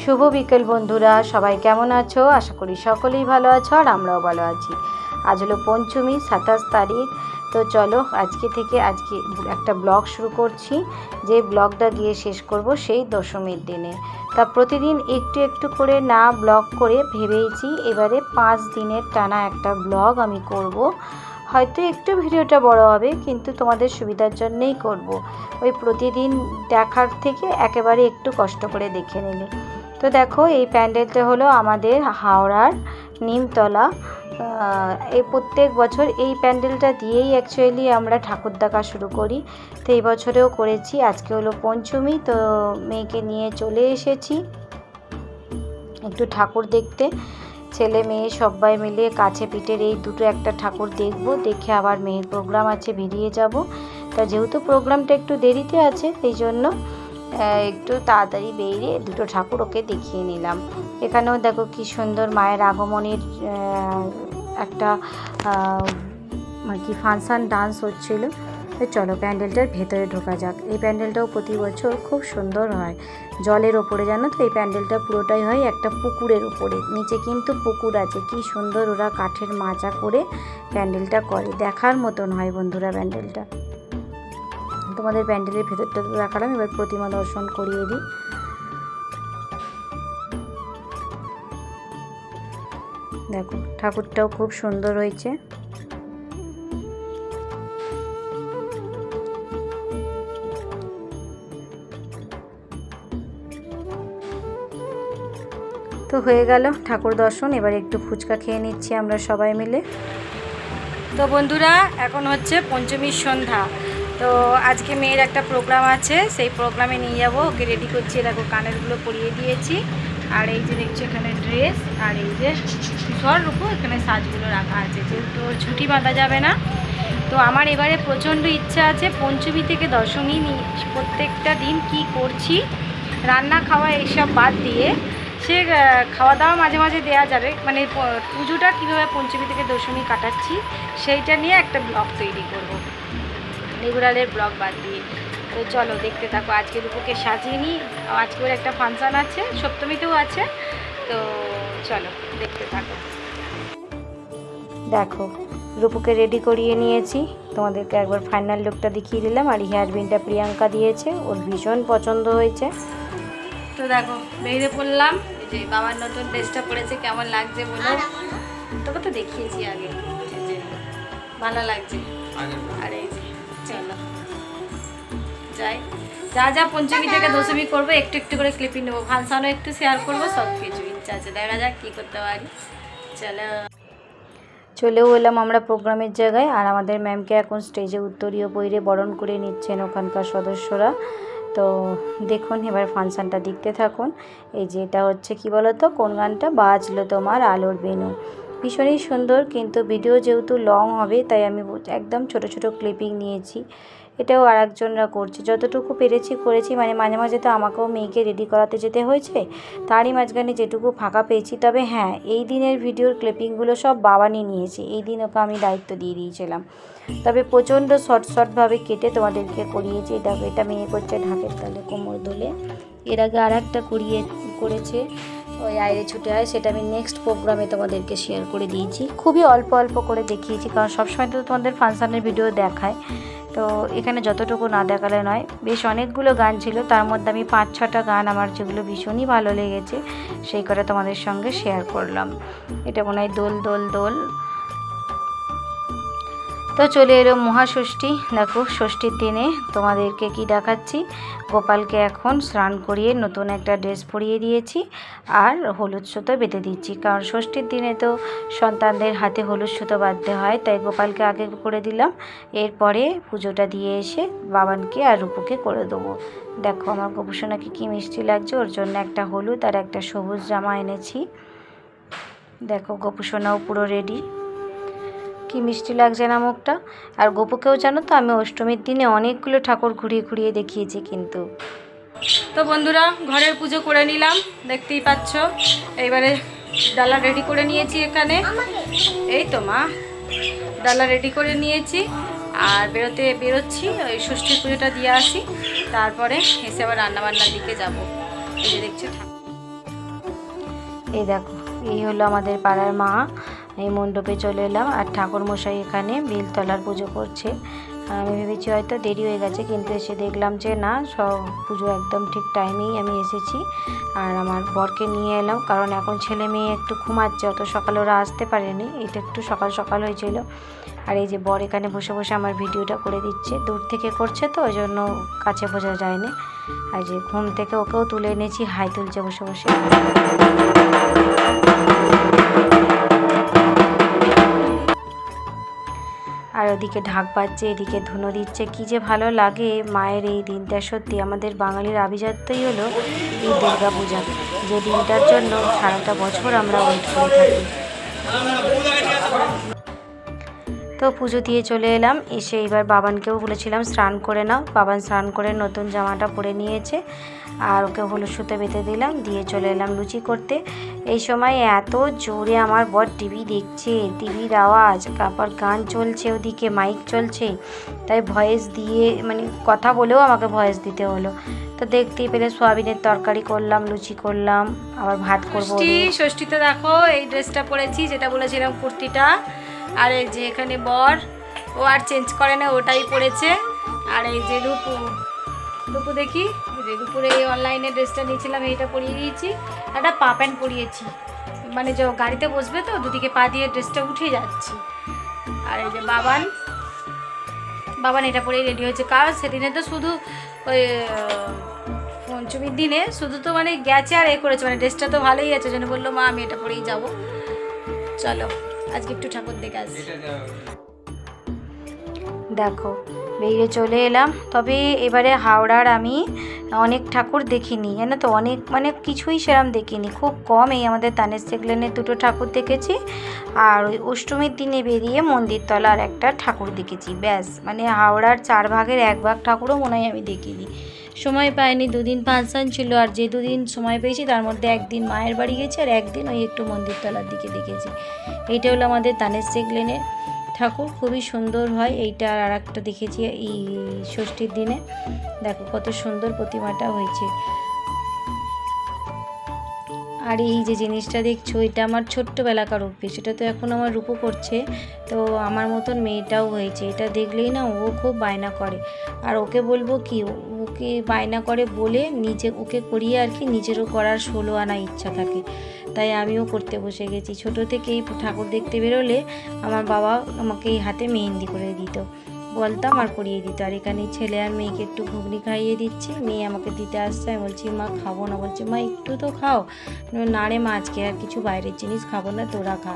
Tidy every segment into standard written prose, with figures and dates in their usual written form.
শুভ বিকেল বন্ধুরা, সবাই কেমন আছো? আশা করি সকলেই ভালো আছো আর আমরাও ভালো আছি। আজ হলো পঞ্চমী, 27 তারিখ। তো চলো আজকে একটা ব্লগ শুরু করছি, যে ব্লগটা গিয়ে শেষ করব সেই দশমীর দিনে। তা প্রতিদিন একটু একটু করে না ব্লগ করে ভেবেইছি এবারে 5 দিনের টানা একটা ব্লগ আমি করব। হয়তো একটু ভিডিওটা বড় হবে, কিন্তু তোমাদের সুবিধার জন্যই করব। ওই প্রতিদিন দেখার থেকে একেবারে একটু কষ্ট করে দেখে নিলে। তো দেখো, এই প্যান্ডেলটা হলো আমাদের হাওড়ার নিমতলা। এই প্রত্যেক বছর এই প্যান্ডেলটা দিয়েই অ্যাকচুয়ালি আমরা ঠাকুর দেখা শুরু করি। তো এই বছরেও করেছি। আজকে হলো পঞ্চমী, তো মেয়েকে নিয়ে চলে এসেছি একটু ঠাকুর দেখতে। ছেলে মেয়ে সবাই মিলে কাছে পিঠের এই দুটো একটা ঠাকুর দেখব, দেখে আবার মেয়ের প্রোগ্রাম আছে, বেরিয়ে যাব। তা যেহেতু প্রোগ্রামটা একটু দেরিতে আছে, এই জন্য একটু তাড়াতাড়ি বেরিয়ে দুটো ঠাকুর ওকে দেখিয়ে নিলাম। এখানেও দেখো কি সুন্দর মায়ের আগমনের একটা ফাংশান ডান্স হচ্ছিল। তো চলো প্যান্ডেলটার ভেতরে ঢোকা যাক। এই প্যান্ডেলটাও প্রতি বছর খুব সুন্দর হয়, জলের ওপরে, জানো তো। এই প্যান্ডেলটা পুরোটাই হয় একটা পুকুরের উপরে, নিচে কিন্তু পুকুর আছে। কি সুন্দর ওরা কাঠের মাচা করে প্যান্ডেলটা করে, দেখার মতন হয় বন্ধুরা প্যান্ডেলটা। তোমাদের প্যান্ডেলের ভেতরটা দেখালাম, এবার প্রতিমা দর্শন করিয়ে দিই। দেখো ঠাকুরটাও খুব সুন্দর হয়েছে। তো হয়ে গেল ঠাকুর দর্শন, এবার একটু ফুচকা খেয়ে নিচ্ছি আমরা সবাই মিলে। তো বন্ধুরা, এখন হচ্ছে পঞ্চমীর সন্ধ্যা। তো আজকে মেয়ের একটা প্রোগ্রাম আছে, সেই প্রোগ্রামে নিয়ে যাবো ওকে। রেডি করছি, দেখো কানেরগুলো পরিয়ে দিয়েছি। আর এই যে দেখছি এখানে ড্রেস, আর এই যে সর রূপো এখানে সাজগুলো রাখা আছে, যেহেতু ওর ছুটি বাঁধা যাবে না। তো আমার এবারে প্রচণ্ড ইচ্ছা আছে পঞ্চমী থেকে দশমী প্রত্যেকটা দিন কি করছি, রান্না খাওয়া এইসব বাদ দিয়ে, সে খাওয়া দাওয়া মাঝে মাঝে দেওয়া যাবে, মানে পুজোটা কীভাবে পঞ্চমী থেকে দশমী কাটাচ্ছি সেইটা নিয়ে একটা ব্লগ তৈরি করব, রেগুলারের ব্লগ বাদ দিয়ে। তো চলো দেখতে থাকো। আজকে রূপকে সাজিয়ে নিই, আজকে ওর একটা ফাংশান আছে, সপ্তমীতেও আছে। তো চলো দেখতে থাকো। দেখো রূপকে রেডি করিয়ে নিয়েছি, তোমাদেরকে একবার ফাইনাল লুকটা দেখিয়ে দিলাম। আর হেয়ার বিনটা প্রিয়াঙ্কা দিয়েছে, ওর ভীষণ পছন্দ হয়েছে। তো দেখো বেরিয়ে পড়লাম, এই যে বাবার নতুন ড্রেসটা পরেছে, কেমন লাগছে বলো? তোকে তো দেখিয়েছি আগে, ভালো লাগছে। আর এই যে চলো যাই, যা যা পঞ্চমী থেকে দশমী করবো একটু একটু করে ক্লিপিং নেবো, ফাংশনও একটু শেয়ার করবো, সব কিছু ইচ্ছা আছে, দেখা যাক কী করতে পারি। চলেও এলাম আমরা প্রোগ্রামের জায়গায়। আর আমাদের ম্যামকে এখন স্টেজে উত্তরীয় পইরে বরণ করে নিচ্ছেন ওখানকার সদস্যরা। তো দেখুন, এবার ফাংশানটা দেখতে থাকুন। এই যে এটা হচ্ছে কি বলো তো, কোন গানটা বাজলো তোমার আলোর বেনু, ভীষণই সুন্দর। কিন্তু ভিডিও যেহেতু লং হবে, তাই আমি একদম ছোট ছোট ক্লিপিং নিয়েছি। এটাও আর একজনরা করছে, যতটুকু পেরেছি করেছি। মানে মাঝে মাঝে তো আমাকেও মেয়েকে রেডি করাতে যেতে হয়েছে, তারই মাঝখানে যেটুকু ফাঁকা পেয়েছি। তবে হ্যাঁ, এই দিনের ভিডিওর ক্লিপিংগুলো সব বাবানি নিয়েছে, এই দিন ওকে আমি দায়িত্ব দিয়ে দিয়েছিলাম। তবে প্রচণ্ড শর্টভাবে কেটে তোমাদেরকে করিয়েছি। এটা মেয়ে করছে ঢাকের তালে কোমর দোলে। এর আগে আর একটা করেছে ওই আইরে ছুটে আয়, সেটা আমি নেক্সট প্রোগ্রামে তোমাদেরকে শেয়ার করে দিয়েছি। খুবই অল্প অল্প করে দেখিয়েছি, কারণ সবসময় তো তোমাদের ফাংশানের ভিডিও দেখায়, তো এখানে যতটুকু না দেখালে নয়। বেশ অনেকগুলো গান ছিল, তার মধ্যে আমি 5-6টা গান আমার যেগুলো ভীষণই ভালো লেগেছে সেই করে তোমাদের সঙ্গে শেয়ার করলাম। এটা মনে হয় দোল দোল দোল। তো চলে এলো মহাষষ্ঠী। দেখো ষষ্ঠীর দিনে তোমাদেরকে কি দেখাচ্ছি, গোপালকে এখন স্নান করিয়ে নতুন একটা ড্রেস পরিয়ে দিয়েছি আর হলুদ সুতো বেঁধে দিচ্ছি। কারণ ষষ্ঠীর দিনে তো সন্তানদের হাতে হলুদ সুতো বাঁধতে হয়, তাই গোপালকে আগে করে দিলাম। এরপরে পুজোটা দিয়ে এসে বাবানকে আর রূপুকে করে দেবো। দেখো আমার গোপুসোনাকে কি মিষ্টি লাগছে, ওর জন্য একটা হলুদ আর একটা সবুজ জামা এনেছি। দেখো গোপুসোনাও পুরো রেডি, কি মিষ্টি লাগছে না মুখটা। আর গোপুকেও জানো তো, আমি অষ্টমীর দিনে অনেকগুলো ঠাকুর ঘুরিয়ে ঘুরিয়ে দেখিয়েছি কিন্তু। তো বন্ধুরা, ঘরের পুজো করে নিলাম, দেখতেই পাচ্ছ। এইবারে ডালা রেডি করে নিয়েছি এখানে, এই তো মা ডালা রেডি করে নিয়েছি। আর বেরোচ্ছি, ওই ষষ্ঠীর পুজোটা দিয়ে আসি, তারপরে এসে আবার রান্নাবান্নার দিকে যাবো। এই যে দেখছো এই দেখো, এই হলো আমাদের পাড়ার মা। এই মণ্ডপে চলে এলাম, আর ঠাকুরমশাই এখানে বেলতলার পুজো করছে। আমি ভেবেছি হয়তো দেরি হয়ে গেছে, কিন্তু এসে দেখলাম যে না, সব পুজো একদম ঠিক টাইমেই আমি এসেছি। আর আমার বরকে নিয়ে এলাম, কারণ এখন ছেলে মেয়ে একটু ঘুমাচ্ছে, অত সকালে ওরা আসতে পারেনি, এটা একটু সকাল সকাল হয়েছিল। আর এই যে বর এখানে বসে বসে আমার ভিডিওটা করে দিচ্ছে, দূর থেকে করছে তো ওই জন্য কাছে বোঝা যায়নি। আর যে ঘুম থেকে ওকেও তুলে এনেছি, হাই তুলছে বসে বসে। আর ওদিকে ঢাক বাজছে, এদিকে ধুনো দিচ্ছে, কি যে ভালো লাগে মায়ের এই দিনটা। সত্যি আমাদের বাঙালির আভিজাত্যই হলো এই দুর্গা পূজা, যে দিনটার জন্য সারাটা বছর আমরা ওয়েট করে থাকি। তো পুজো দিয়ে চলে এলাম, এসে এবার বাবানকেও বলেছিলাম স্নান করে নাও। বাবান স্নান করে নতুন জামাটা পরে নিয়েছে, আর ওকে হলুদ সুতো বেঁধে দিলাম, দিয়ে চলে এলাম লুচি করতে। এই সময় এত জোরে আমার বর টিভি দেখছে, টিভির আওয়াজ, তারপর গান চলছে, ওদিকে মাইক চলছে, তাই ভয়েস দিয়ে মানে কথা বলেও আমাকে ভয়েস দিতে হলো। তো দেখতেই পেলে সোয়াবিনের তরকারি করলাম, লুচি করলাম, আবার ভাত করবো। ষষ্ঠীতে দেখো এই ড্রেসটা পরেছি, যেটা বলেছিলাম কুর্তিটা। আর এই যে এখানে বর, ও আর চেঞ্জ করে না, ওটাই পরেছে। আর এই যে রূপু, রূপু দেখি, যে রূপুর এই অনলাইনে ড্রেসটা নিয়েছিলাম, এইটা পরিয়ে দিয়েছি। একটা পা প্যান্ট পরিয়েছি, মানে যে গাড়িতে বসবে তো দুদিকে পা দিয়ে ড্রেসটা উঠে যাচ্ছে। আর এই যে বাবান, বাবান এটা পরেই রেডি হয়েছে, কারণ সেদিনে তো শুধু ওই পঞ্চমীর দিনে শুধু তো মানে গেছে আর করেছে, মানে ড্রেসটা তো ভালোই আছে, জন্য বললো মা আমি এটা পরেই যাবো, চলো আজকে একটু ঠাকুর দেখে আসি। দেখো বেরিয়ে চলে এলাম, তবে এবারে হাওড়ার আমি অনেক ঠাকুর দেখিনি, জানো তো, অনেক মানে কিছুই সেরকম দেখিনি, খুব কম। এই আমাদের তানেশ্বর লেনের 2টো ঠাকুর দেখেছি, আর ওই অষ্টমীর দিনে বেরিয়ে মন্দিরতলার একটা ঠাকুর দেখেছি, ব্যাস। মানে হাওড়ার 4 ভাগের 1 ভাগ ঠাকুরও মনে হয় আমি দেখিনি, সময় পাইনি। 2 দিন ফাংশন ছিল, আর যে 2 দিন সময় পেয়েছি তার মধ্যে 1 দিন মায়ের বাড়ি গেছি, আর 1 দিন ওই একটু মন্দিরতলার দিকে দেখেছি। এইটা হলো আমাদের তানেশ্বর লেনের ঠাকুর, খুবই সুন্দর হয় এইটা। আর একটা দেখেছি এই ষষ্ঠীর দিনে, দেখো কত সুন্দর প্রতিমাটা হয়েছে। আর এই যে জিনিসটা দেখছো, এটা আমার ছোট্টবেলাকার অভ্যেস, এটা তো এখন আমার রূপও করছে, তো আমার মতন মেয়েটাও হয়েছে। এটা দেখলেই না ও খুব বায়না করে, আর ওকে বলবো কি, ওকে বায়না করে বলে নিজে ওকে করিয়ে আর কি নিজেরও করার 16 আনা ইচ্ছা থাকে, তাই আমিও করতে বসে গেছি। ছোটো থেকেই ঠাকুর দেখতে বেরোলে আমার বাবা আমাকে এই হাতে মেহেন্দি করে দিত, বলতাম আর করিয়ে দিত। আর এখানে ছেলে আর মেয়েকে একটু ঘুগনি খাইয়ে দিচ্ছি, মেয়ে আমাকে দিতে আসছে, আমি বলছি মা খাবো না, বলছে মা একটু তো খাও। না রে মা আজকে আর কিছু বাইরের জিনিস খাবো না, তোরা খা।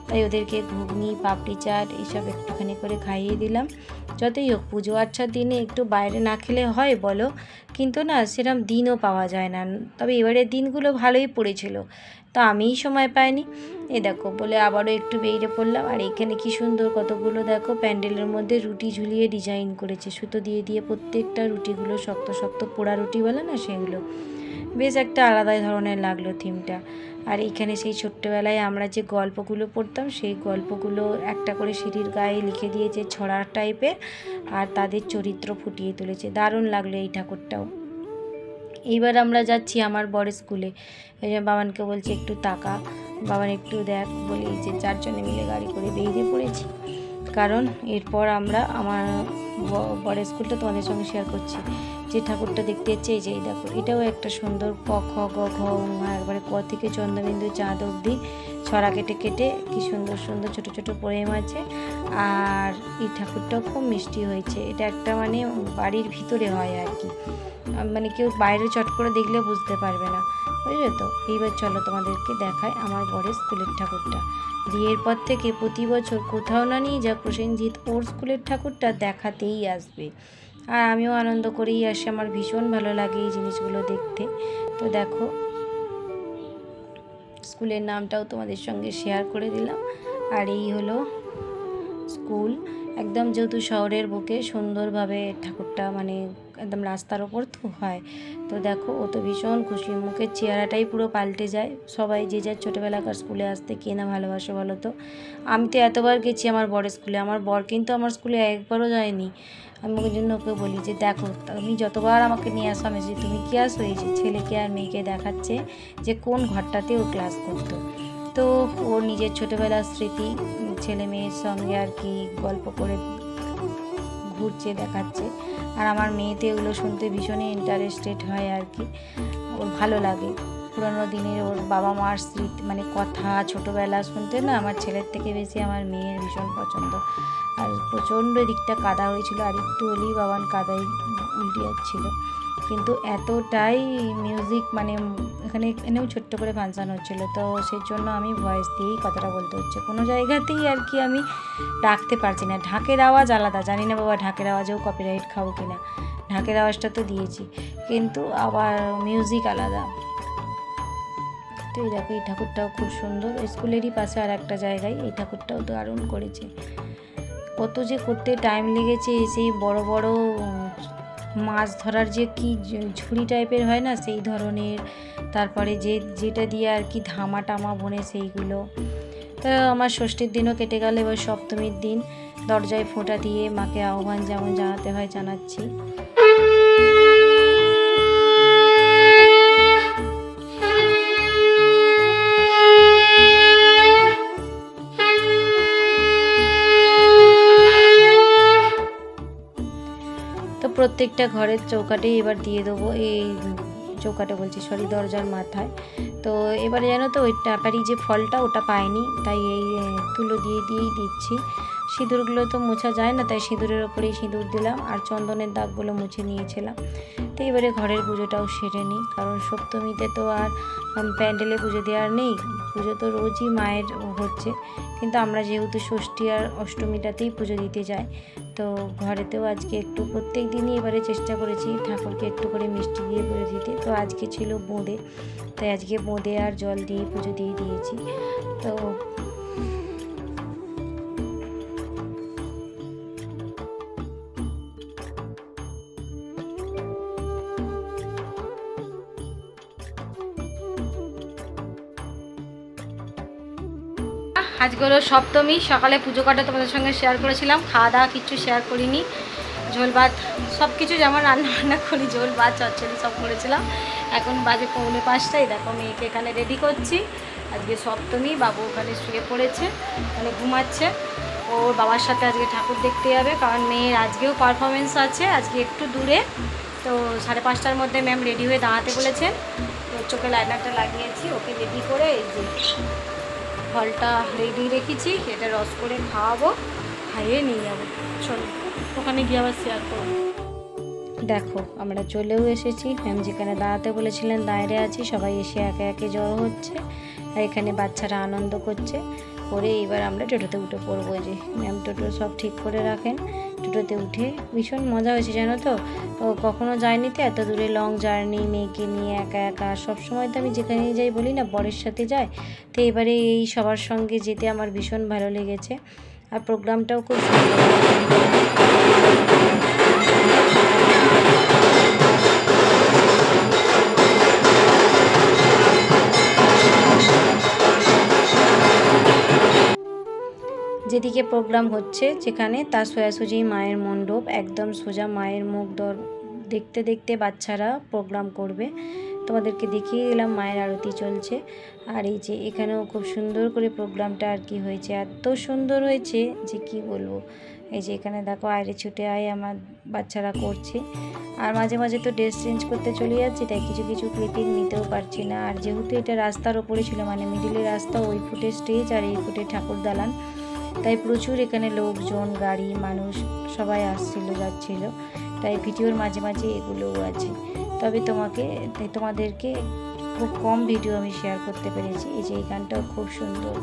তাই ওদেরকে ঘুগনি, পাপড়ি চাট এইসব একটুখানি করে খাইয়ে দিলাম। যতই হোক পুজো আচ্ছার দিনে একটু বাইরে না খেলে হয় বলো, কিন্তু না সেরকম দিনও পাওয়া যায় না। তবে এবারের দিনগুলো ভালোই পড়েছিল, তা আমিই সময় পাইনি। এই দেখো বলে আবারও একটু বেরিয়ে পড়লাম। আর এখানে কি সুন্দর কতগুলো দেখো প্যান্ডেলের মধ্যে রুটি ঝুলিয়ে ডিজাইন করেছে, সুতো দিয়ে দিয়ে প্রত্যেকটা রুটিগুলো শক্ত শক্ত পোড়া রুটি বলে না, সেগুলো বেশ একটা আলাদা ধরনের লাগলো থিমটা। আর এইখানে সেই ছোট্টবেলায় আমরা যে গল্পগুলো পড়তাম, সেই গল্পগুলো একটা করে সিঁড়ির গায়ে লিখে দিয়েছে ছড়া টাইপের, আর তাদের চরিত্র ফুটিয়ে তুলেছে, দারুণ লাগলো এই ঠাকুরটাও। এইবার আমরা যাচ্ছি আমার বড় স্কুলে, ওই যে বাবানকে বলছি একটু তাকা, বাবান একটু দেখ, বলে এই যে 4 জনে মিলে গাড়ি করে বেরিয়ে পড়েছি। কারণ এরপর আমরা আমার বড় স্কুলটা তোমাদের সঙ্গে শেয়ার করছি। যে ঠাকুরটা দেখতে যাচ্ছে এই যে এই দেখো, এটাও একটা সুন্দর ক খ গ ঘ একবারে ক থেকে চন্দ্রবিন্দু চাঁদ অবধি ছড়া কেটে কেটে কি সুন্দর সুন্দর ছোট ছোট পোয়েম আছে। আর এই ঠাকুরটাও খুব মিষ্টি হয়েছে, এটা একটা মানে বাড়ির ভিতরে হয় আর কি, মানে কেউ বাইরে চট করে দেখলে বুঝতে পারবে না, বুঝলে তো। এইবার চলো তোমাদেরকে দেখায় আমার বড় স্কুলের ঠাকুরটা। বিয়ের পর থেকে প্রতি বছর কোথাও না নিয়ে যা প্রসেনজিৎ ওর স্কুলের ঠাকুরটা দেখাতেই আসবে, আর আমিও আনন্দ করেই আসি, আমার ভীষণ ভালো লাগে এই জিনিসগুলো দেখতে। তো দেখো স্কুলের নামটাও তোমাদের সঙ্গে শেয়ার করে দিলাম। আর এই হলো স্কুল, একদম যেহেতু শহরের বুকে সুন্দরভাবে ঠাকুরটা মানে একদম রাস্তার ওপর তো হয়। তো দেখো ও তো ভীষণ খুশি, মুখের চেহারাটাই পুরো পাল্টে যায়। সবাই যে যার ছোটোবেলাকার স্কুলে আসতে কে না ভালোবাসে বলো তো। আমি তো এতবার গেছি আমার বরের স্কুলে, আমার বর কিন্তু আমার স্কুলে একবারও যায়নি। আমি ওই জন্য ওকে বলি যে দেখো তুমি যতবার আমাকে নিয়ে আসো আমি যে তুমি কি আসো, এই যে ছেলেকে আর মেয়েকে দেখাচ্ছে যে কোন ঘরটাতে ও ক্লাস করতো। তো ওর নিজের ছোটোবেলার স্মৃতি ছেলে মেয়ের সঙ্গে আর কি গল্প করে ঘুরছে দেখাচ্ছে। আর আমার মেয়েতে এগুলো শুনতে ভীষণই ইন্টারেস্টেড হয় আর কি, ওর ভালো লাগে। পুরোনো দিনের ওর বাবা মার স্মৃতি মানে কথা ছোটোবেলা শুনতে না আমার ছেলের থেকে বেশি আমার মেয়ের ভীষণ পছন্দ। আর প্রচণ্ড দিকটা কাদা হয়েছিল, আর একটু হলেই বাবান কাদাই উল্টে যাচ্ছিলো। কিন্তু এতটাই মিউজিক মানে এখানেও ছোট্ট করে ফাংশান হচ্ছিলো, তো সেই জন্য আমি ভয়েস দিয়েই কথাটা বলতে হচ্ছে। কোনো জায়গাতেই আর কি আমি রাখতে পারছি না। ঢাকের আওয়াজ আলাদা, জানি না বাবা ঢাকের আওয়াজেও কপিরাইট খাবো কিনা। ঢাকের আওয়াজটা তো দিয়েছি, কিন্তু আবার মিউজিক আলাদা। তো এই দেখো এই ঠাকুরটাও খুব সুন্দর, স্কুলেরই পাশে আর একটা জায়গায় এই ঠাকুরটাও দারুণ করেছে। কত যে করতে টাইম লেগেছে, সেই বড় বড় মাছ ধরার যে কি ঝুড়ি টাইপের হয় না সেই ধরনের, তারপরে যেটা দিয়ে আর কি ধামা টামা বনে সেইগুলো। তো আমার ষষ্ঠীর দিনও কেটে গেল, এবার সপ্তমীর দিন দরজায় ফোঁটা দিয়ে মাকে আহ্বান যেমন জানাতে হয় জানাচ্ছি। তো প্রত্যেকটা ঘরের চৌকাটেই এবার দিয়ে দেবো, এই চৌকাটে বলছি সরি দরজার মাথায়। তো এবারে জানো তো ওই টাকারই যে ফলটা ওটা পাইনি, তাই এই তুলো দিয়েই দিচ্ছি। সিঁদুরগুলো তো মোছা যায় না, তাই সিঁদুরের ওপরেই সিঁদুর দিলাম, আর চন্দনের দাগগুলো মুছে নিয়েছিলাম। তো এবারে ঘরের পুজোটাও সেরে নিই, কারণ সপ্তমীতে তো আর প্যান্ডেলে পুজো দেওয়ার নেই, পুজো তো রোজই মায়ের হচ্ছে। কিন্তু আমরা যেহেতু ষষ্ঠী আর অষ্টমীটাতেই পুজো দিতে যাই, তো ঘরেতেও আজকে একটু প্রত্যেক দিনই এবারে চেষ্টা করেছি ঠাকুরকে একটু করে মিষ্টি দিয়ে পুজো দিতে। তো আজকে ছিল বোঁদে, তাই আজকে বোঁদে আর জল দিয়ে পুজো দিয়ে দিয়েছি। তো আজকে হলো সপ্তমী, সকালে পুজো কটা তোমাদের সঙ্গে শেয়ার করেছিলাম, খাওয়া দাওয়া কিচ্ছু শেয়ার করিনি। ঝোল ভাত সব কিছু যেমন রান্না করি, ঝোল ভাত চচ্চড়ি সব করেছিলাম। এখন বাজে 4:45, দেখো মেয়েকে এখানে রেডি করছি। আজকে সপ্তমী, বাবু ওখানে শুয়ে পড়েছে, মানে ঘুমাচ্ছে। ওর বাবার সাথে আজকে ঠাকুর দেখতে যাবে, কারণ মেয়ের আজকেও পারফরমেন্স আছে, আজকে একটু দূরে। তো 5:30টার মধ্যে ম্যাম রেডি হয়ে দাঁড়াতে বলেছেন। তো চোখে লাইনারটা লাগিয়েছি, ওকে রেডি করে এই যে ফলটা রেডি রেখেছি, এটা রস করে খাওয়াবো, খাইয়ে নিয়ে যাবো। চলো ওখানে গিয়ে আবার শেয়ার করবো। দেখো আমরা চলেও এসেছি, ম্যাম যেখানে দাঁড়াতে বলেছিলেন দাঁড়িয়ে আছি, সবাই এসে একে একে জড়ো হচ্ছে, আর এখানে বাচ্চারা আনন্দ করছে। করে এবার আমরা টোটোতে উঠে পড়বো। যে ম্যাম টোটো সব ঠিক করে রাখেন, টোটোতে উঠে ভীষণ মজা হয়েছে জানো তো। কখনো যাইনি তো এত দূরে লং জার্নি, মেয়েকে নিয়ে একা একা। সবসময় তো আমি যেখানে যাই বলি না বরের সাথে যাই, তো এবারে এই সবার সঙ্গে যেতে আমার ভীষণ ভালো লেগেছে। আর প্রোগ্রামটাও খুব সুন্দর। যেদিকে প্রোগ্রাম হচ্ছে যেখানে, তার সোজাসুজি মায়ের মণ্ডপ, একদম সোজা মায়ের মুখ দেখতে দেখতে বাচ্চারা প্রোগ্রাম করবে। তোমাদেরকে দেখিয়ে দিলাম মায়ের আরতি চলছে। আর এই যে এখানেও খুব সুন্দর করে প্রোগ্রামটা আর কি হয়েছে, এত সুন্দর হয়েছে যে কি বলবো। এই যে এখানে দেখো আয়রে ছুটে আয় আমার বাচ্চারা করছে। আর মাঝে মাঝে তো ড্রেস চেঞ্জ করতে চলে যাচ্ছি, তাই কিছু কিছু ক্লিপিং নিতেও পারছি না। আর যেহেতু এটা রাস্তার ওপরে ছিল, মানে মিডিলের রাস্তা, ওই ফুটে স্টেজ আর এই ফুটে ঠাকুর দালান, তাই প্রচুর এখানে লোকজন, গাড়ি, মানুষ সবাই আসছিল যাচ্ছিল, তাই ভিডিওর মাঝে মাঝে এগুলোও আছে। তবে তোমাদেরকে খুব কম ভিডিও আমি শেয়ার করতে পেরেছি। এই যে এই গানটাও খুব সুন্দর,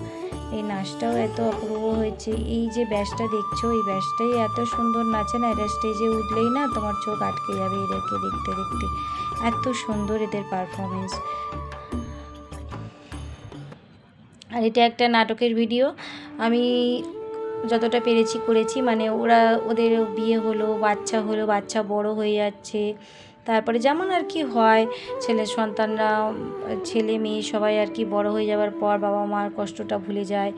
এই নাচটাও এত অপূর্ব হয়েছে। এই যে ব্যাসটা দেখছো, এই ব্যাসটাই এত সুন্দর নাচে না, এরা স্টেজে উঠলেই না তোমার চোখ আটকে যাবে এদেরকে দেখতে দেখতে, এত সুন্দর এদের পারফরমেন্স। আর এটা একটা নাটকের ভিডিও, আমি যতটা পেরেছি করেছি। মানে ওদের বিয়ে হলো, বাচ্চা বড় হয়ে যাচ্ছে, তারপরে যেমন আর কি হয়, ছেলের সন্তানরা, ছেলে মেয়ে সবাই আর কি বড় হয়ে যাওয়ার পর বাবা মার কষ্টটা ভুলে যায়,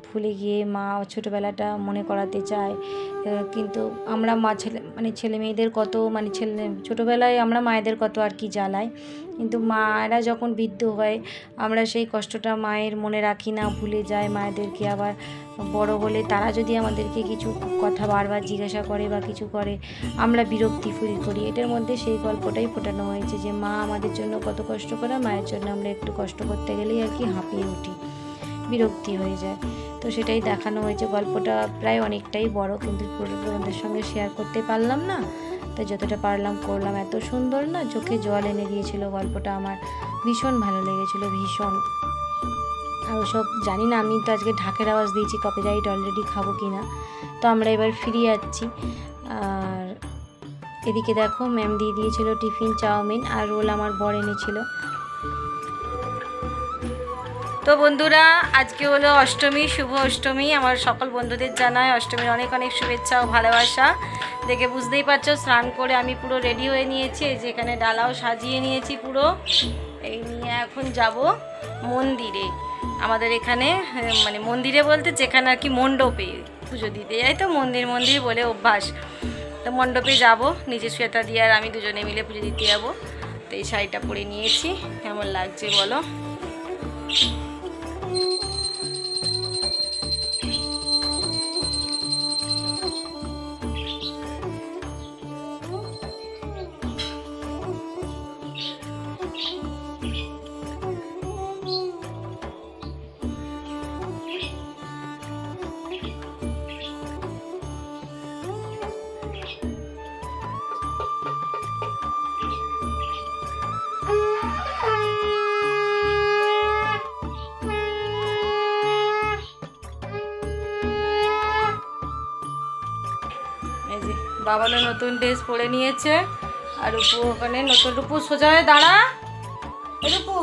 ভুলে গিয়ে মা ছোটোবেলাটা মনে করাতে চায়। কিন্তু আমরা ছেলে মেয়েদের কত ছোটোবেলায় আমরা মায়েদের কত আর কি জ্বালাই, কিন্তু মায়েরা যখন বৃদ্ধ হয় আমরা সেই কষ্টটা মায়ের মনে রাখি না, ভুলে যায় মায়েদেরকে। আবার বড় হলে তারা যদি আমাদেরকে কিছু কথা বারবার জিজ্ঞাসা করে বা কিছু করে, আমরা বিরক্তি ফিল করি। এটার মধ্যে সেই গল্পটাই ফোটানো হয়েছে যে মা আমাদের জন্য কত কষ্ট করে, মায়ের জন্য আমরা একটু কষ্ট করতে গেলেই আর কি হাঁপিয়ে উঠি, বিরক্তি হয়ে যায়। তো সেটাই দেখানো হয়েছে। গল্পটা প্রায় অনেকটাই বড়, কিন্তু পুরোটা তোমাদের সঙ্গে শেয়ার করতে পারলাম না, তাই যতটা পারলাম করলাম। এত সুন্দর না, চোখে জল এনে দিয়েছিল গল্পটা, আমার ভীষণ ভালো লেগেছিল, ভীষণ। আর ওসব জানি না, আমি তো আজকে ঢাকের আওয়াজ দিয়েছি, কপিরাইট অলরেডি খাবো কি না। তো আমরা এবার ফিরে যাচ্ছি। আর এদিকে দেখো ম্যাম দিয়ে দিয়েছিল টিফিন, চাউমিন আর রোল আমার বর এনেছিল। তো বন্ধুরা, আজকে হলো অষ্টমী, শুভ অষ্টমী। আমার সকল বন্ধুদের জানাই অষ্টমীর অনেক অনেক শুভেচ্ছা ও ভালোবাসা। দেখে বুঝতেই পারছো, স্নান করে আমি পুরো রেডি হয়ে নিয়েছি, যেখানে ডালাও সাজিয়ে নিয়েছি পুরো। এই নিয়ে এখন যাব মন্দিরে। আমাদের এখানে মন্দিরে বলতে যেখানে আর কি মণ্ডপে পুজো দিতে যাই, তো মন্দির বলে অভ্যাস। তো মণ্ডপে যাব, নিজে শ্বেতা দিয়ে আর আমি দুজনে মিলে পুজো দিতে যাবো। তো এই শাড়িটা পরে নিয়েছি, কেমন লাগছে বলো। বাবালো নতুন ড্রেস পরে নিয়েছে, আর রূপু ওখানে নতুন। রূপু সোজা হয়ে দাঁড়া, রূপু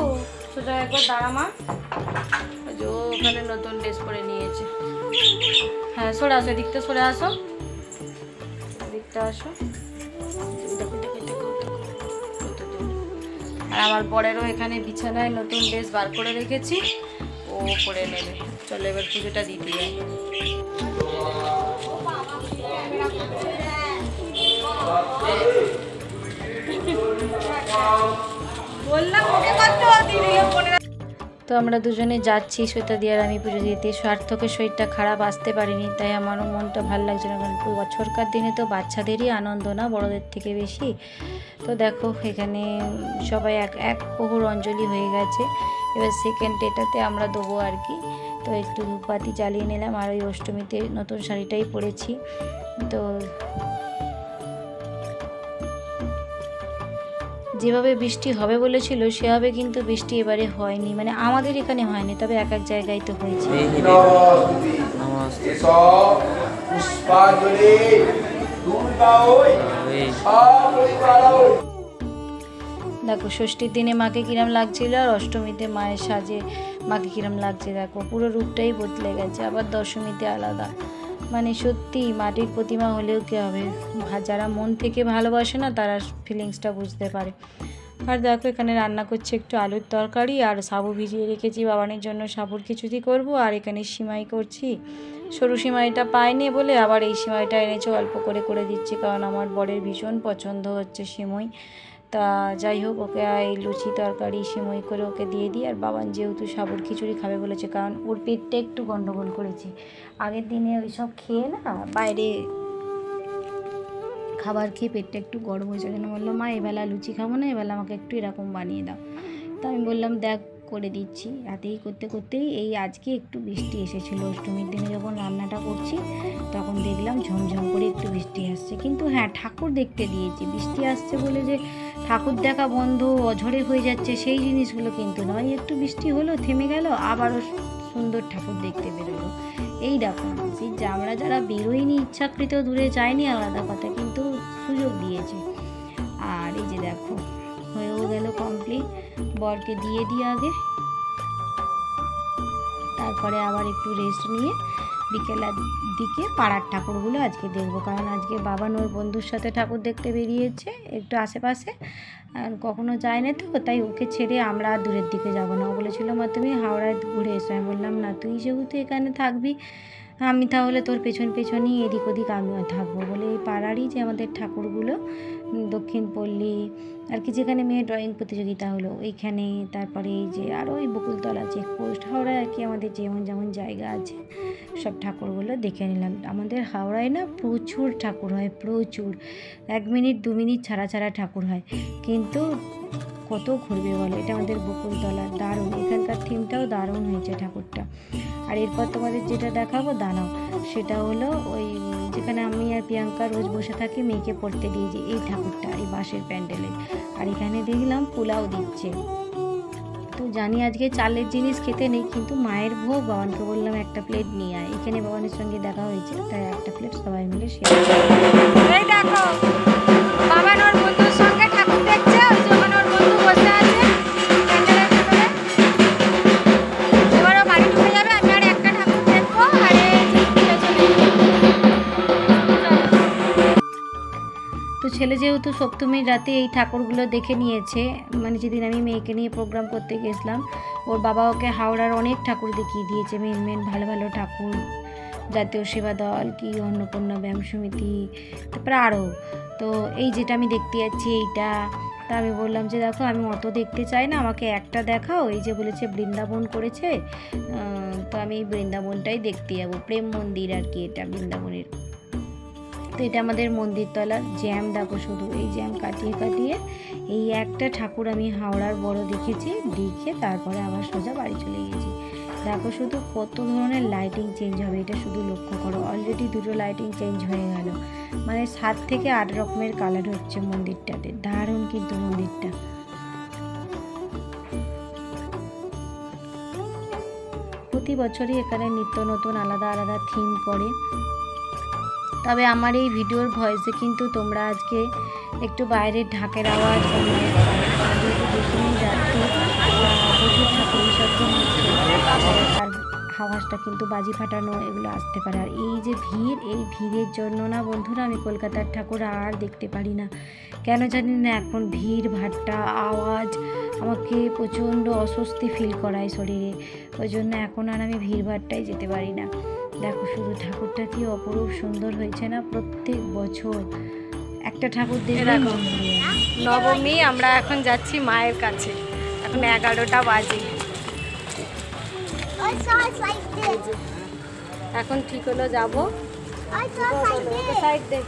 সোজা হয়ে একবার দাঁড়া মা। ও ওখানে নতুন ড্রেস পরে নিয়েছে। হ্যাঁ সরে আসো, এদিকটা সরে আসো, এদিকটা আসো। আর আমার বরেরও এখানে বিছানায় নতুন ড্রেস বার করে রেখেছি, ও পরে নেবে। চলো এবার পুজোটা দিতে যাই। তো আমরা দুজনে যাচ্ছি শ্বেতা দিয়ে আর আমি পুজো দিতে। সার্থকের শরীরটা খারাপ, আসতে পারিনি, তাই আমারও মনটা ভালো লাগছে না, কারণ বছরকার দিনে তো বাচ্চাদেরই আনন্দ না, বড়দের থেকে বেশি। তো দেখো এখানে সবাই এক প্রহর অঞ্জলি হয়ে গেছে, এবার সেকেন্ড এটাতে আমরা দেবো আর কি। তো একটু ধূপবাতি জ্বালিয়ে নিলাম, আর ওই অষ্টমীতে নতুন শাড়িটাই পরেছি। তো যেভাবে বৃষ্টি হবে বলেছিল সেভাবে কিন্তু বৃষ্টি এবারে হয়নি, আমাদের এখানে হয়নি, তবে এক এক জায়গায় তো হয়েছে। দেখো ষষ্ঠীর দিনে মাকে কিরম লাগছিল, আর অষ্টমীতে মায়ের সাজে মাকে কিরম লাগছে, দেখো পুরো রূপটাই বদলে গেছে। আবার দশমীতে আলাদা, সত্যি মাটির প্রতিমা হলেও কী হবে, যারা মন থেকে ভালোবাসে না তারা ফিলিংসটা বুঝতে পারে। আর দেখো এখানে রান্না করছে একটু আলুর তরকারি, আর সাবু ভিজিয়ে রেখেছি বাবানের জন্য, সাবুর খিচুড়ি করব। আর এখানে সিমাই করছি, সরু সিমাইটা পাইনি বলে আবার এই সিমাইটা এনেছে, অল্প করে করে দিচ্ছি, কারণ আমার বরের ভীষণ পছন্দ হচ্ছে সিমই। তা যাই হোক, ওকে এই লুচি তরকারি সিমই করে ওকে দিয়ে দিই। আর বাবান যেহেতু সাবুর খিচুড়ি খাবে বলেছে, কারণ ওর পেটটা একটু গন্ডগোল করেছে আগের দিনে, ওই সব খেয়ে না বাইরে খাবার খেয়ে পেটটা একটু গরম হয়েছে, জন্য বললো মা এবেলা লুচি খাবো না, এবেলা আমাকে একটু এরকম বানিয়ে দাও। তো আমি বললাম দেখ করে দিচ্ছি। রাতেই করতে করতেই এই আজকে একটু বৃষ্টি এসেছিলো, অষ্টমীর দিনে যখন রান্নাটা করছি তখন দেখলাম ঝমঝম করে একটু বৃষ্টি আসছে। কিন্তু হ্যাঁ, ঠাকুর দেখতে দিয়েছি, বৃষ্টি আসছে বলে যে ঠাকুর দেখা বন্ধ অঝরে হয়ে যাচ্ছে সেই জিনিসগুলো কিন্তু নয়। একটু বৃষ্টি হলো, থেমে গেল, আবারও সুন্দর ঠাকুর দেখতে বেরোলো। এই দেখো সেই আমরা যারা বেরোয়নি, ইচ্ছাকৃত দূরে যায়নি আলাদা কথা, কিন্তু সুযোগ দিয়েছে। আর এই যে দেখো হয়েও গেল কমপ্লিট, বরকে দিয়ে আগে, তারপরে আবার একটু রেস্ট নিয়ে বিকেলের দিকে পাড়ার ঠাকুরগুলো আজকে দেখবো, কারণ আজকে বাবা ওর বন্ধুর সাথে ঠাকুর দেখতে বেরিয়েছে একটু আশেপাশে, আর কখনো যায় না তো, তাই ওকে ছেড়ে আমরা দূরের দিকে যাব না। ও বলেছিল মা তুমি হাওড়ায় ঘুরে এসো, আমি বললাম না, তুই যেহেতু এখানে থাকবি আমি তাহলে তোর পেছন পেছনই এদিক ওদিক আমিও থাকবো বলে এই পাড়ারই যে আমাদের ঠাকুরগুলো দক্ষিণ পল্লী আর কি, যেখানে মেয়ের ড্রয়িং প্রতিযোগিতা হলো ওইখানে, তারপরে এই যে আরও ওই বকুলতলা চেকপোস্ট, হাওড়ায় আর কি আমাদের যেমন যেমন জায়গা আছে সব ঠাকুরগুলো দেখে নিলাম। আমাদের হাওড়ায় না প্রচুর ঠাকুর হয়, প্রচুর, 1 মিনিট 2 মিনিট ছাড়া ছাড়া ঠাকুর হয়, কিন্তু কত ঘুরবে বলো। এটা আমাদের বকুলতলা, দারুণ, এখানকার থিমটাও দারুণ হয়েছে ঠাকুরটা। আর এরপর তোমাদের যেটা দেখাবো দাঁড়াও, সেটা হলো ওই যেখানে আমি আর প্রিয়াঙ্কা রোজ বসে থাকি মেয়েকে পড়তে দিয়েছি, এই ঠাকুরটা এই বাঁশের প্যান্ডেলে। আর এখানে দেখলাম পোলাও দিচ্ছে, তো জানি আজকে চালের জিনিস খেতে নেই, কিন্তু মায়ের ভোগ, বাবানকে বললাম একটা প্লেট নিয়ে আয়। এখানে বাবানের সঙ্গে দেখা হয়েছে, তাই একটা প্লেট সবাই মিলে শেয়ার। এই দেখো বাবান ওর বন্ধুর সঙ্গে ঠাকুর দেখছে, ওই যখন ওর বন্ধু বসে আছে প্যান্ডেলের ভেতরে, এবারও বাড়ি ঢুকে যাবে, আমি আর একটা ঠাকুর দেখবো। আর তো ছেলে যেহেতু সপ্তমীর রাতে এই ঠাকুরগুলো দেখে নিয়েছে, মানে যেদিন আমি মেয়েকে নিয়ে প্রোগ্রাম করতে গেছিলাম, ওর বাবা ওকে হাওড়ার অনেক ঠাকুর দেখিয়ে দিয়েছে, মেন ভালো ভালো ঠাকুর, জাতীয় সেবা দল কি অন্নপূর্ণা ব্যায়াম সমিতি, তারপরে আরও। তো এই যেটা আমি দেখতে যাচ্ছি এইটা, তা আমি বললাম যে দেখো আমি অত দেখতে চাই না, আমাকে একটা দেখাও। এই যে বলেছে বৃন্দাবন করেছে, তো আমি এই বৃন্দাবনটাই দেখতে যাবো, প্রেম মন্দির আর কি এটা বৃন্দাবনের। তো এটা আমাদের মন্দির তলার জ্যাম, দেখো শুধু এই জ্যাম কাটিয়ে কাটিয়ে এই একটা ঠাকুর আমি হাওড়ার বড় দেখেছি, দেখে তারপরে আবার সোজা বাড়ি চলে গেছি। দেখো শুধু কত ধরনের লাইটিং চেঞ্জ হবে, এটা শুধু লক্ষ্য করো, অলরেডি 2টো লাইটিং চেঞ্জ হয়ে গেল, মানে 7 থেকে 8 রকমের কালার হচ্ছে মন্দিরটাতে, দারুণ কিন্তু মন্দিরটা। প্রতি বছরই এখানে নিত্য নতুন আলাদা আলাদা থিম করে। তবে আমার এই ভিডিওর ভয়েসে কিন্তু তোমরা আজকে একটু বাইরের ঢাকের আওয়াজ, প্রচুর ঠাকুর বিসর্জন হচ্ছে, আর আওয়াজটা কিন্তু বাজি ফাটানো এগুলো আসতে পারে। আর এই যে ভিড়, এই ভিড়ের জন্য না বন্ধুরা আমি কলকাতার ঠাকুর আর দেখতে পারি না, কেন জানি না, এখন ভিড় ভাট্টা আওয়াজ আমাকে প্রচণ্ড অস্বস্তি ফিল করায় শরীরে, ওই জন্য এখন আর আমি ভিড় ভাট্টায় যেতে পারি না। দেখো শুধু ঠাকুরটা কি অপরূপ সুন্দর হয়েছে না, প্রত্যেক বছর একটা ঠাকুর দেখে। নবমী, আমরা এখন যাচ্ছি মায়ের কাছে, এখন 11টা বাজে, এখন ঠিক হলো যাবো। সাইড দে,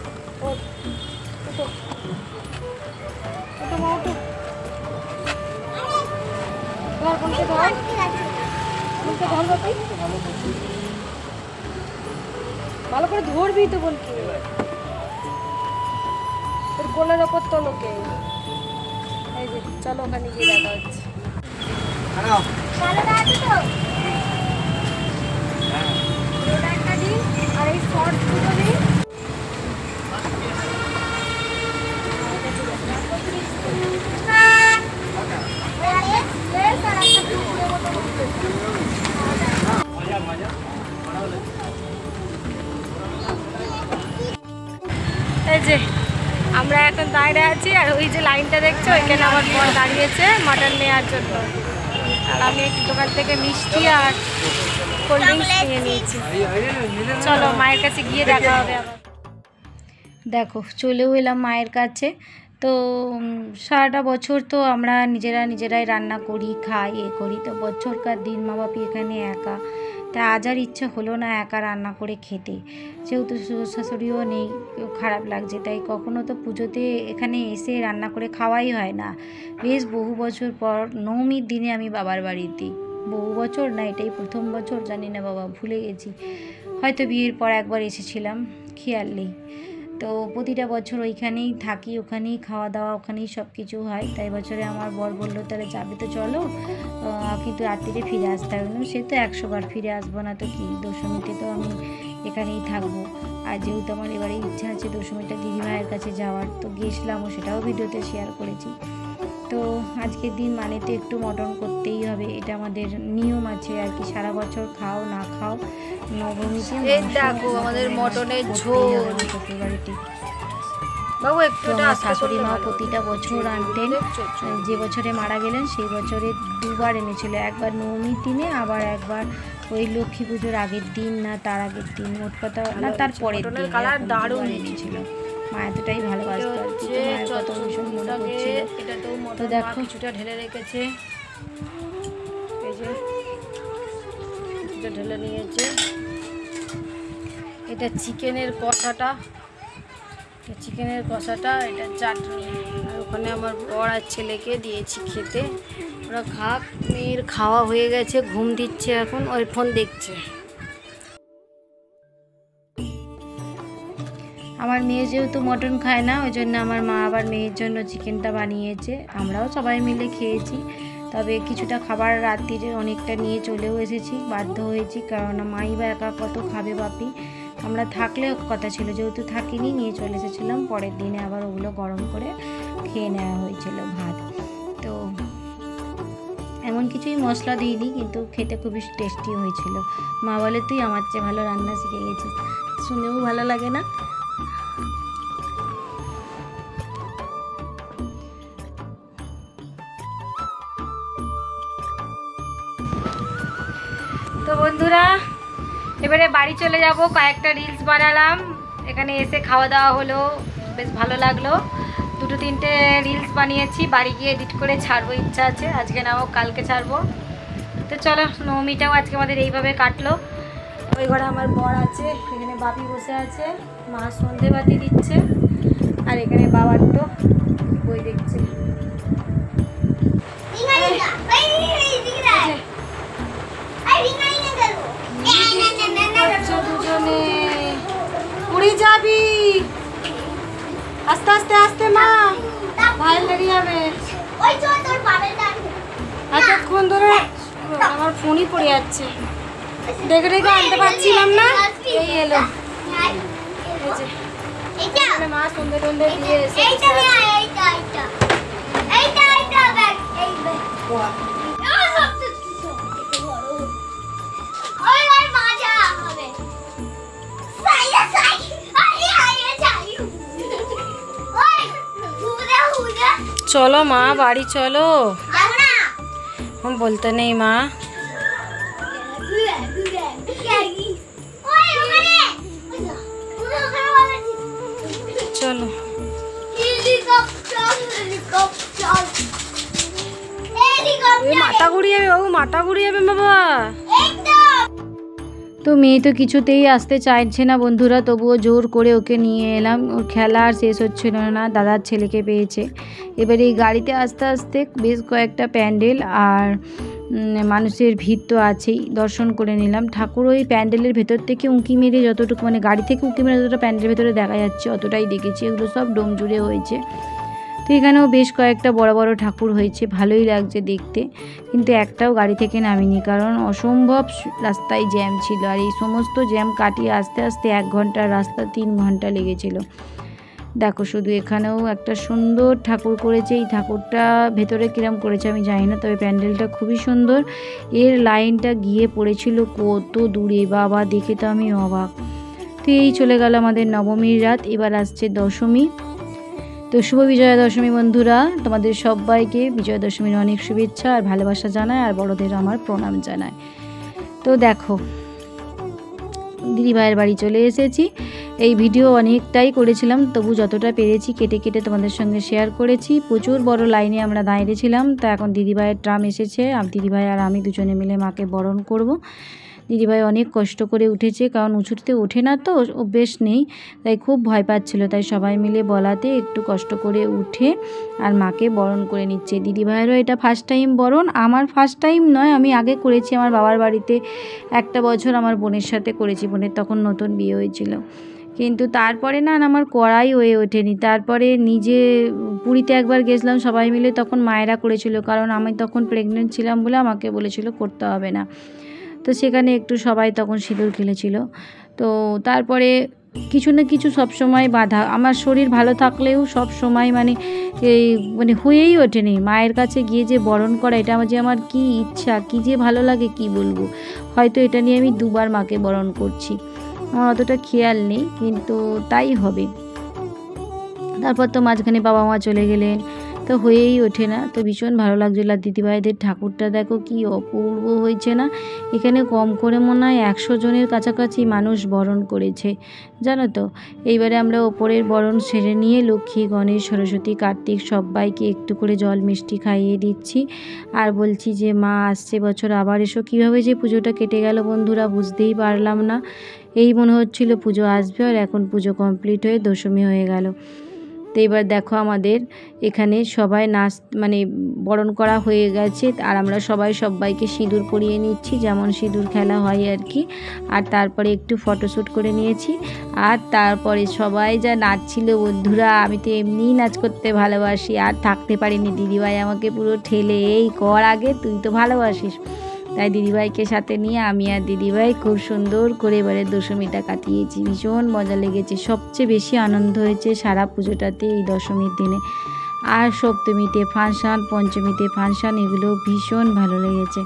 ভালো করে ধরবি তো বলছি, তোর কোলের ওপর তো লোকে। এই যে চলো ওখানে গিয়ে দেখা হচ্ছে। আর এই শর্ট দুটো দিই, এই যে আমরা এখন দাঁড়িয়ে আছি, আর ওই যে লাইনটা দেখছো ওইখানে আমার বর দাঁড়িয়েছে মাটন নেওয়ার জন্য, আর আমি একটু দোকান থেকে মিষ্টি আর কোল্ড ড্রিঙ্কস নিয়ে নিয়েছি। চলো মায়ের কাছে গিয়ে দেখা হবে আবার। দেখো চলেও এলাম মায়ের কাছে। তো সারাটা বছর তো আমরা নিজেরাই রান্না করি, খাই, এ করি, তো বছরকার দিন মা বাপি এখানে একা, তা আজ আর ইচ্ছা হলো না একা রান্না করে খেতে, যেহেতু শ্বশুর শাশুড়িও নেই, খারাপ লাগছে, তাই কখনো তো পুজোতে এখানে এসে রান্না করে খাওয়াই হয় না। বেশ বহু বছর পর নবমীর দিনে আমি বাবার বাড়িতে, বহু বছর না, এটাই প্রথম বছর, জানি না বাবা ভুলে গেছি, হয়তো বিয়ের পর একবার এসেছিলাম, খেয়াল নেই। তো প্রতিটা বছর ওইখানেই থাকি, ওখানেই খাওয়া দাওয়া, ওখানেই সব কিছু হয়। তাই বছরে আমার বর বললো তাহলে যাবে তো চলো, কিন্তু রাত্রিরে ফিরে আসতে হবে না, সে তো 100 বার ফিরে আসবো না তো কি, দশমীতে তো আমি এখানেই থাকবো। আর যেহেতু আমার এবারে ইচ্ছা আছে দশমীটা দিদিভাইয়ের কাছে যাওয়ার, তো গিয়েছিলাম, সেটাও ভিডিওতে শেয়ার করেছি। তো আজকের দিন মানে তো একটু মটন করতেই হবে, এটা আমাদের নিয়ম আছে আর কি। সারা বছর খাও না খাও, নবমীতে দেখো আমাদের মটনের ঝোল শ্বশুরবাড়িতে। বাবু একটু শাশুড়ি মা প্রতিটা বছর আনতেন, যে বছরে মারা গেলেন সেই বছরে দুবার এনেছিল, একবার নবমীর দিনে আবার একবার ওই লক্ষ্মী পুজোর আগের দিন না তার আগের দিন, মোট কথা না তার পরের দিন এনেছিল। মা এতটাই ভালোবাসতো আর কি, মায়ের কথা ভীষণ মনে পড়ছিল। তো দেখো কিছুটা ঢেলে রেখেছে, এই যে কিছুটা ঢেলে নিয়েছে। এটা চিকেনের কষাটা, এটা চাটনি। আর ওখানে আমার বর আর ছেলেকে দিয়েছি খেতে, ওরা খাক। মেয়ের খাওয়া হয়ে গেছে, ঘুম দিচ্ছে এখন, ওই ফোন দেখছে। আমার মেয়ে যেহেতু মটন খায় না, ওই জন্য আমার মা আবার মেয়ের জন্য চিকেনটা বানিয়েছে, আমরাও সবাই মিলে খেয়েছি। তবে কিছুটা খাবার রাত্রিরে অনেকটা নিয়ে চলেও এসেছি, বাধ্য হয়েছি, কারণ মাই বা একা কত খাবে বাপি। আমরা থাকলেও কথা ছিল, যেহেতু থাকিনি নিয়ে চলে এসেছিলাম, পরের দিনে আবার ওগুলো গরম করে খেয়ে নেওয়া হয়েছিল ভাত। তো এমন কিছুই মশলা দিইনি, কিন্তু খেতে খুবই টেস্টি হয়েছিল। মা বলে তুই আমার চেয়ে ভালো রান্না শিখে গেছিস, শুনেও ভালো লাগে না? তো বন্ধুরা এবারে বাড়ি চলে যাব, কয়েকটা রিলস বানালাম, এখানে এসে খাওয়া দাওয়া হলো, বেশ ভালো লাগলো। 2-3টে রিলস বানিয়েছি, বাড়ি গিয়ে এডিট করে ছাড়বো, ইচ্ছা আছে আজকে নাও কালকে ছাড়বো। তো চলো, নবমীটাও আজকে আমাদের এইভাবে কাটলো। ওই ঘরে আমার বর আছে, এখানে বাপি বসে আছে, মা সন্ধেবাতি দিচ্ছে, আর এখানে বাবার তো বই দেখছে। দুজনে উড়ে যাবি, আস্তে আস্তে আস্তে মা, ভাই বেরিয়ে যাবে। এতক্ষণ ধরে আমার ফোনই পড়ে যাচ্ছে, দেখে দেখে আনতে পারছিলাম না, এই এলো। মা সন্ধে টন্ধে দিয়ে এসে चलो माँ बाड़ी चलो, हम बोलते नहीं माँ। चलो माथा घुड़िए बाबू, माथा घुड़िए बाबा। তো মেয়ে তো কিছুতেই আসতে চাইছে না বন্ধুরা, তবুও জোর করে ওকে নিয়ে এলাম, ওর খেলা আর শেষ হচ্ছিল না, দাদার ছেলেকে পেয়েছে। এবারে এই গাড়িতে আস্তে আস্তে বেশ কয়েকটা প্যান্ডেল আর মানুষের ভিড় তো আছেই, দর্শন করে নিলাম। ঠাকুর ওই প্যান্ডেলের ভেতর থেকে উঁকি মেরে যতটুকু, মানে গাড়ি থেকে উঁকি মেরে যতটা প্যান্ডেলের ভেতরে দেখা যাচ্ছে অতটাই দেখেছি, এগুলো সব ডোম জুড়ে হয়েছে। তো এখানেও বেশ কয়েকটা বড় বড় ঠাকুর হয়েছে, ভালোই লাগছে দেখতে, কিন্তু একটাও গাড়ি থেকে নামিনি, কারণ অসম্ভব রাস্তায় জ্যাম ছিল, আর এই সমস্ত জ্যাম কাটিয়ে আস্তে আস্তে 1 ঘন্টার রাস্তা 3 ঘন্টা লেগেছিল। দেখো শুধু এখানেও একটা সুন্দর ঠাকুর করেছে, এই ঠাকুরটা ভেতরে কিরম করেছে আমি জানি না, তবে প্যান্ডেলটা খুবই সুন্দর। এর লাইনটা গিয়ে পড়েছিল কত দূরে, বাবা দেখে তো আমি অবাক। তো এই চলে গেল আমাদের নবমীর রাত, এবার আসছে দশমী। তো শুভ বিজয়া দশমী বন্ধুরা, তোমাদের সবাইকে বিজয়া দশমীর অনেক শুভেচ্ছা আর ভালোবাসা জানায়, আর বড়দের আমার প্রণাম জানায়। তো দেখো দিদিভাইয়ের বাড়ি চলে এসেছি, এই ভিডিও অনেকটাই করেছিলাম, তবু যতটা পেরেছি কেটে কেটে তোমাদের সঙ্গে শেয়ার করেছি। প্রচুর বড় লাইনে আমরা দাঁড়িয়েছিলাম, তা এখন দিদিভাইয়ের ট্রাম এসেছে, দিদিভাই আর আমি দুজনে মিলে মাকে বরণ করব। দিদিভাই অনেক কষ্ট করে উঠেছে, কারণ উঁচুতে ওঠে না তো, অভ্যেস নেই, তাই খুব ভয় পাচ্ছিল, তাই সবাই মিলে বলাতে একটু কষ্ট করে উঠে আর মাকে বরণ করে নিচ্ছে। দিদিভাইয়েরও এটা ফার্স্ট টাইম বরণ, আমার ফার্স্ট টাইম নয়, আমি আগে করেছি আমার বাবার বাড়িতে, একটা বছর আমার বোনের সাথে করেছি, বোনের তখন নতুন বিয়ে হয়েছিল, কিন্তু তারপরে না আমার করাই হয়ে ওঠেনি। তারপরে নিজে পুরীতে একবার গেছিলাম সবাই মিলে, তখন মায়েরা করেছিল, কারণ আমি তখন প্রেগনেন্ট ছিলাম বলে আমাকে বলেছিল করতে হবে না, তো সেখানে একটু সবাই তখন সিঁদুর খেলেছিল। তো তারপরে কিছু না কিছু সব সময় বাধা, আমার শরীর ভালো থাকলেও সব সময় এই হয়েই ওঠেনি মায়ের কাছে গিয়ে যে বরণ করা, এটা আমার কি ইচ্ছা, কি যে ভালো লাগে কি বলবো। হয়তো এটা নিয়ে আমি 2 বার মাকে বরণ করছি, আমার অতটা খেয়াল নেই, কিন্তু তাই হবে। তারপর তো মাঝখানে বাবা মা চলে গেলেন, তো হয়েই ওঠে না। তো ভীষণ ভালো লাগছিলো। আর দিদিভাইদের ঠাকুরটা দেখো কি অপূর্ব হয়েছে না, এখানে কম করে মনে হয় 100 জনের কাছাকাছি মানুষ বরণ করেছে, জানো তো। এইবারে আমরা ওপরের বরণ সেরে নিয়ে লক্ষ্মী, গণেশ, সরস্বতী, কার্তিক সবাইকে একটু করে জল মিষ্টি খাইয়ে দিচ্ছি। আর বলছি যে মা আসছে বছর আবার এসো। কীভাবে যে পুজোটা কেটে গেল বন্ধুরা বুঝতেই পারলাম না। এই মনে হচ্ছিল পুজো আসবে, আর এখন পুজো কমপ্লিট হয়ে দশমী হয়ে গেল। তো এবার দেখো আমাদের এখানে সবাই নাচ বরণ করা হয়ে গেছে, আর আমরা সবাইকে সিঁদুর পরিয়ে নিচ্ছি, যেমন সিঁদুর খেলা হয় আর কি। আর তারপরে একটু ফটোশ্যুট করে নিয়েছি। আর তারপরে সবাই যা নাচছিল বন্ধুরা, আমি তো এমনিই নাচ করতে ভালোবাসি, আর থাকতে পারিনি। দিদিভাই আমাকে পুরো ঠেলে, এই কর আগে, তুই তো ভালোবাসিস। তাই দিদিভাইকে সাথে নিয়ে আমি আর দিদিভাই খুব সুন্দর করে এবারে দশমীটা কাটিয়েছি। ভীষণ মজা লেগেছে, সবচেয়ে বেশি আনন্দ হয়েছে সারা পুজোটাতে এই দশমীর দিনে। আর সপ্তমীতে ফাংশান, পঞ্চমীতে ফাংশান, এগুলো ভীষণ ভালো লেগেছে।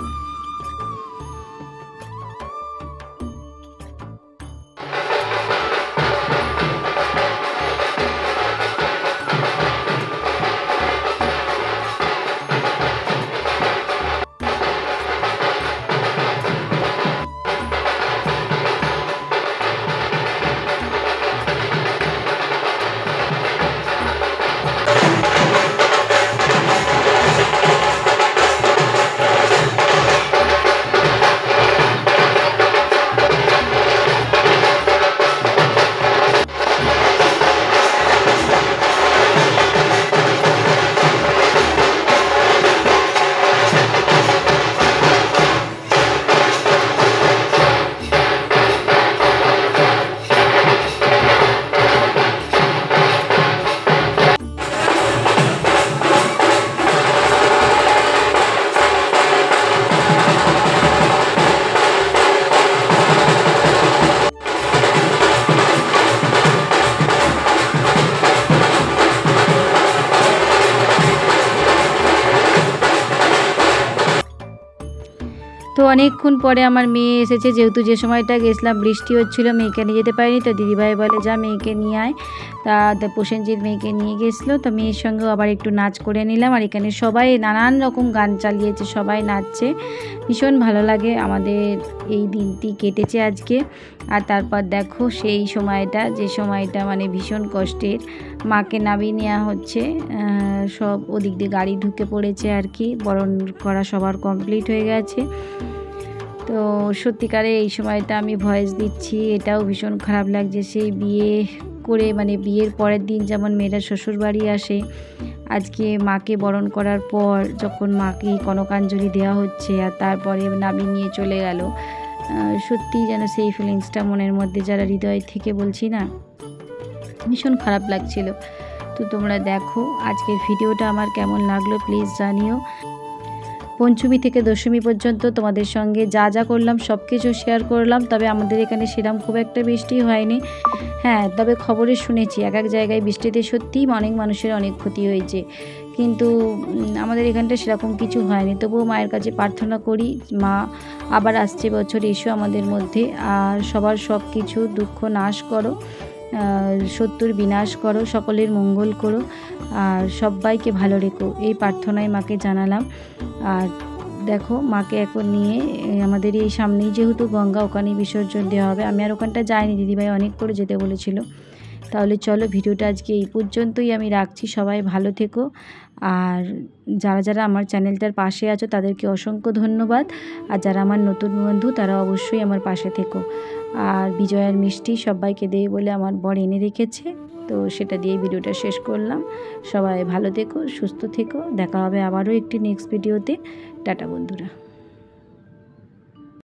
তো অনেকক্ষণ পরে আমার মেয়ে এসেছে, যেহেতু যে সময়টা গেছিলাম বৃষ্টি হচ্ছিলো, মেয়েকে নিয়ে যেতে পারিনি। তো দিদিভাই বলে যা মেয়েকে নিয়ে আয়, তা প্রসেনজিৎ মেয়েকে নিয়ে গেছিলো। তো মেয়ের সঙ্গেও আবার একটু নাচ করে নিলাম। আর এখানে সবাই নানান রকম গান চালিয়েছে, সবাই নাচছে, ভীষণ ভালো লাগে। আমাদের এই দিনটি কেটেছে আজকে। আর তারপর দেখো সেই সময়টা, যে সময়টা ভীষণ কষ্টের, মাকে নামিয়ে নেওয়া হচ্ছে। সব ওদিক দিয়ে গাড়ি ঢুকে পড়েছে আর কি, বরণ করা সবার কমপ্লিট হয়ে গেছে। তো সত্যিকারে এই সময়টা আমি ভয়েস দিচ্ছি, এটাও ভীষণ খারাপ লাগছে। সেই বিয়ে করে বিয়ের পরের দিন যেমন মেয়েরা শ্বশুর বাড়ি আসে, আজকে মাকে বরণ করার পর যখন মাকে কনকাঞ্জলি দেওয়া হচ্ছে, আর তারপরে নামিয়ে নিয়ে চলে গেল, সত্যি যেন সেই ফিলিংসটা মনের মধ্যে, যারা হৃদয় থেকে বলছি না, ভীষণ খারাপ লাগছিল। তো তোমরা দেখো আজকের ভিডিওটা আমার কেমন লাগলো প্লিজ জানিও। পঞ্চমী থেকে দশমী পর্যন্ত তোমাদের সঙ্গে যা যা করলাম সব কিছু শেয়ার করলাম। তবে আমাদের এখানে সেরকম খুব একটা বৃষ্টি হয়নি। হ্যাঁ, তবে খবরে শুনেছি এক এক জায়গায় বৃষ্টিতে সত্যিই অনেক মানুষের অনেক ক্ষতি হয়েছে, কিন্তু আমাদের এখানটা সেরকম কিছু হয়নি। তবুও মায়ের কাছে প্রার্থনা করি, মা আবার আসছে বছর এসো আমাদের মধ্যে, আর সবার সব কিছু দুঃখ নাশ করো, শত্রুর বিনাশ করো, সকলের মঙ্গল করো, আর সবাইকে ভালো রেখো, এই প্রার্থনায় মাকে জানালাম। আর দেখো মাকে এখন নিয়ে আমাদের এই সামনেই যেহেতু গঙ্গা, ওখানেই বিসর্জন দেওয়া হবে। আমি আর ওখানটা যাইনি, দিদিভাই অনেক করে যেতে বলেছিল। তাহলে চলো ভিডিওটা আজকে এই পর্যন্তই আমি রাখছি। সবাই ভালো থেকো, আর যারা যারা আমার চ্যানেলটার পাশে আছো তাদেরকে অসংখ্য ধন্যবাদ। আর যারা আমার নতুন বন্ধু তারা অবশ্যই আমার পাশে থেকো। আর বিজয়ার মিষ্টি সবাইকে দেই বলে আমার বর এনে রেখেছে, তো সেটা দিয়েই ভিডিওটা শেষ করলাম। সবাই ভালো থেকো, সুস্থ থেকো, দেখা হবে আবারও একটি নেক্সট ভিডিওতে। টাটা বন্ধুরা।